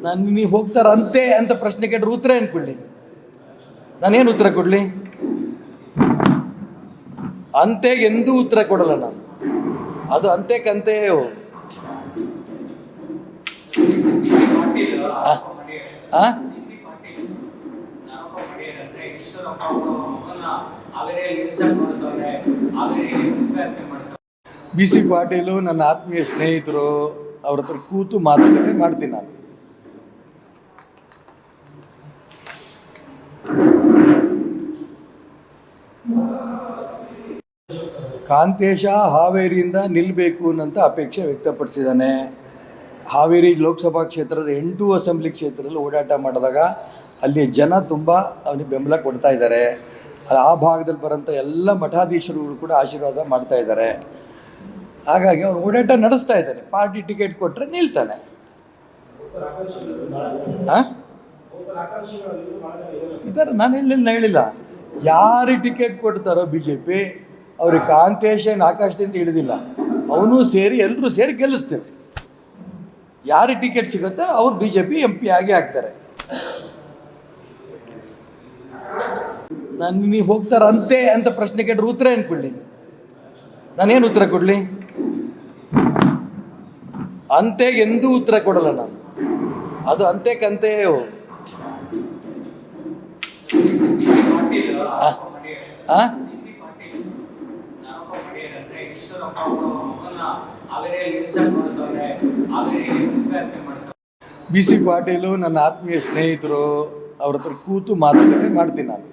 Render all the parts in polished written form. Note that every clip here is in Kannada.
ನಾನು ನೀವು ಹೋಗ್ತಾರಂತೆ ಅಂತ ಪ್ರಶ್ನೆ ಕೇಳಿದ್ರೆ ಉತ್ತರ ಏನು ಕೊಡಲಿ? ನಾನೇನು ಉತ್ತರ ಕೊಡಲಿ? ಅಂತೆಗೆ ಎಂದೂ ಉತ್ತರ ಕೊಡಲ್ಲ ನಾನು. ಅದು ಅಂತೆಕಂತೆ. ಬಿ ಸಿ ಪಾಟೀಲು ನನ್ನ ಆತ್ಮೀಯ ಸ್ನೇಹಿತರು, ಅವ್ರ ಹತ್ರ ಕೂತು ಮಾತುಕತೆ ಮಾಡ್ತೀನಿ ನಾನು. ಕಾಂತೇಶ ಹಾವೇರಿಯಿಂದ ನಿಲ್ಲಬೇಕು ಅನ್ನೋಂಥ ಅಪೇಕ್ಷೆ ವ್ಯಕ್ತಪಡಿಸಿದ್ದಾನೆ. ಹಾವೇರಿ ಲೋಕಸಭಾ ಕ್ಷೇತ್ರದ 8 ಅಸೆಂಬ್ಲಿ ಕ್ಷೇತ್ರದಲ್ಲಿ ಓಡಾಟ ಮಾಡಿದಾಗ ಅಲ್ಲಿ ಜನ ತುಂಬ ಅವನಿಗೆ ಬೆಂಬಲ ಕೊಡ್ತಾ ಇದ್ದಾರೆ. ಆ ಭಾಗದಲ್ಲಿ ಬರೋಂಥ ಎಲ್ಲ ಮಠಾಧೀಶರುಗಳು ಕೂಡ ಆಶೀರ್ವಾದ ಮಾಡ್ತಾ ಇದ್ದಾರೆ. ಹಾಗಾಗಿ ಅವನು ಓಡಾಟ ನಡೆಸ್ತಾ ಇದ್ದಾನೆ. ಪಾರ್ಟಿ ಟಿಕೆಟ್ ಕೊಟ್ಟರೆ ನಿಲ್ತಾನೆ. ಈ ಥರ ನಾನು ಹೇಳಿಲ್ಲ. ಯಾರಿಗೆ ಟಿಕೆಟ್ ಕೊಡ್ತಾರೋ BJP ಅವ್ರಿಗೆ ಕಾಂತೇಶ ಆಕಾಶದಿಂದ ಇಳಿದಿಲ್ಲ. ಅವನು ಸೇರಿ ಎಲ್ಲರೂ ಸೇರಿ ಗೆಲ್ಲಿಸ್ತೇವೆ. ಯಾರಿಗೆ ಟಿಕೆಟ್ ಸಿಗುತ್ತೋ ಅವ್ರು BJP MP ಆಗೇ ಆಗ್ತಾರೆ. ನಾನು ನೀವು ಹೋಗ್ತಾರಂತೆ ಅಂತ ಪ್ರಶ್ನೆ ಕೇಳಿದ್ರೆ ಉತ್ತರ ಏನು ಕೊಡಲಿ? ನಾನೇನು ಉತ್ತರ ಕೊಡಲಿ? ಅಂತೆಗೆ ಎಂದೂ ಉತ್ತರ ಕೊಡಲ್ಲ ನಾನು. ಅದು ಅಂತೆಕಂತೆ. ಬಿ ಸಿ ಪಾಟೀಲು ನನ್ನ ಆತ್ಮೀಯ ಸ್ನೇಹಿತರು, ಅವ್ರ ಹತ್ರ ಕೂತು ಮಾತುಕತೆ ಮಾಡ್ತೀನಿ ನಾನು.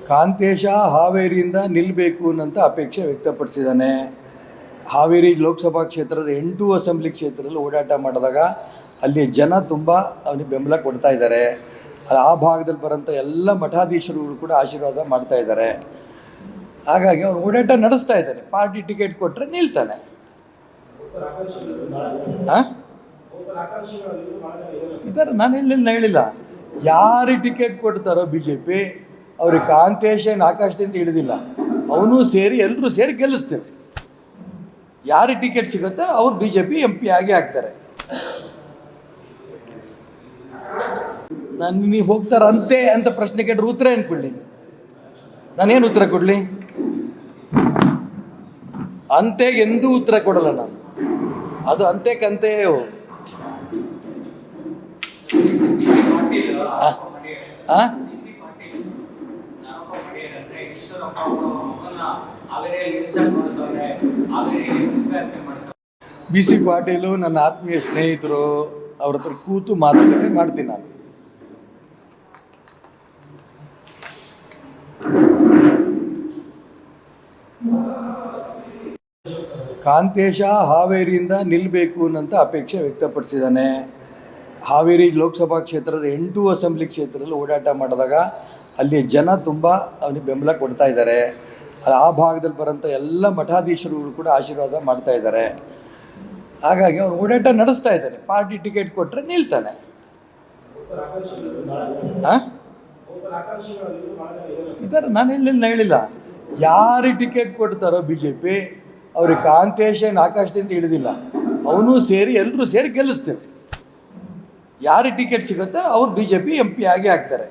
ಕಾಂತೇಶ ಹಾವೇರಿಯಿಂದ ನಿಲ್ಲಬೇಕು ಅನ್ನೋಂಥ ಅಪೇಕ್ಷೆ ವ್ಯಕ್ತಪಡಿಸಿದ್ದಾನೆ. ಹಾವೇರಿ ಲೋಕಸಭಾ ಕ್ಷೇತ್ರದ 8 ಅಸೆಂಬ್ಲಿ ಕ್ಷೇತ್ರದಲ್ಲಿ ಓಡಾಟ ಮಾಡಿದಾಗ ಅಲ್ಲಿ ಜನ ತುಂಬ ಅವನಿಗೆ ಬೆಂಬಲ ಕೊಡ್ತಾ ಇದ್ದಾರೆ. ಆ ಭಾಗದಲ್ಲಿ ಬರೋಂಥ ಎಲ್ಲ ಮಠಾಧೀಶರುಗಳು ಕೂಡ ಆಶೀರ್ವಾದ ಮಾಡ್ತಾ ಇದ್ದಾರೆ. ಹಾಗಾಗಿ ಅವನು ಓಡಾಟ ನಡೆಸ್ತಾ ಇದ್ದಾನೆ. ಪಾರ್ಟಿ ಟಿಕೆಟ್ ಕೊಟ್ಟರೆ ನಿಲ್ತಾನೆ. ಈ ಥರ ನಾನು ಹೇಳಿಲ್ಲ. ಯಾರಿಗೆ ಟಿಕೆಟ್ ಕೊಡ್ತಾರೋ BJP ಅವ್ರಿಗೆ ಕಾಂತೇಶ ಆಕಾಶದಿಂದ ಇಳಿದಿಲ್ಲ. ಅವನು ಸೇರಿ ಎಲ್ಲರೂ ಸೇರಿ ಗೆಲ್ಲಿಸ್ತೇವೆ. ಯಾರಿಗೆ ಟಿಕೆಟ್ ಸಿಗುತ್ತೋ ಅವ್ರು BJP MP ಆಗೇ ಆಗ್ತಾರೆ. ನಾನು ನೀವು ಹೋಗ್ತಾರಂತೆ ಅಂತ ಪ್ರಶ್ನೆ ಕೇಳಿದ್ರೆ ಉತ್ತರ ಏನು ಕೊಡಲಿ? ನಾನೇನು ಉತ್ತರ ಕೊಡಲಿ? ಅಂತೆಗೆ ಎಂದೂ ಉತ್ತರ ಕೊಡಲ್ಲ ನಾನು. ಅದು ಅಂತೆಕಂತೆ. ಬಿ ಸಿ ಪಾಟೀಲು ನನ್ನ ಆತ್ಮೀಯ ಸ್ನೇಹಿತರು, ಅವ್ರ ಹತ್ರ ಕೂತು ಮಾತುಕತೆ ಮಾಡ್ತೀನಿ ನಾನು. ಕಾಂತೇಶ ಹಾವೇರಿಯಿಂದ ನಿಲ್ಲಬೇಕು ಅನ್ನೋಂಥ ಅಪೇಕ್ಷೆ ವ್ಯಕ್ತಪಡಿಸಿದ್ದಾನೆ. ಹಾವೇರಿ ಲೋಕಸಭಾ ಕ್ಷೇತ್ರದ 8 ಅಸೆಂಬ್ಲಿ ಕ್ಷೇತ್ರದಲ್ಲಿ ಓಡಾಟ ಮಾಡಿದಾಗ ಅಲ್ಲಿ ಜನ ತುಂಬ ಅವನಿಗೆ ಬೆಂಬಲ ಕೊಡ್ತಾ ಇದ್ದಾರೆ. ಆ ಭಾಗದಲ್ಲಿ ಬರೋಂಥ ಎಲ್ಲ ಮಠಾಧೀಶರುಗಳು ಕೂಡ ಆಶೀರ್ವಾದ ಮಾಡ್ತಾ ಇದ್ದಾರೆ. ಹಾಗಾಗಿ ಅವನು ಓಡಾಟ ನಡೆಸ್ತಾ ಇದ್ದಾನೆ. ಪಾರ್ಟಿ ಟಿಕೆಟ್ ಕೊಟ್ಟರೆ ನಿಲ್ತಾನೆ. ಈ ಥರ ನಾನು ಹೇಳಿಲ್ಲ. ಯಾರಿಗೆ ಟಿಕೆಟ್ ಕೊಡ್ತಾರೋ BJP ಅವ್ರಿಗೆ ಕಾಂತೇಶ ಆಕಾಶದಿಂದ ಇಳಿದಿಲ್ಲ. ಅವನು ಸೇರಿ ಎಲ್ಲರೂ ಸೇರಿ ಗೆಲ್ಲಿಸ್ತೇವೆ. ಯಾರಿಗೆ ಟಿಕೆಟ್ ಸಿಗುತ್ತೋ ಅವ್ರು BJP MP ಆಗೇ ಆಗ್ತಾರೆ.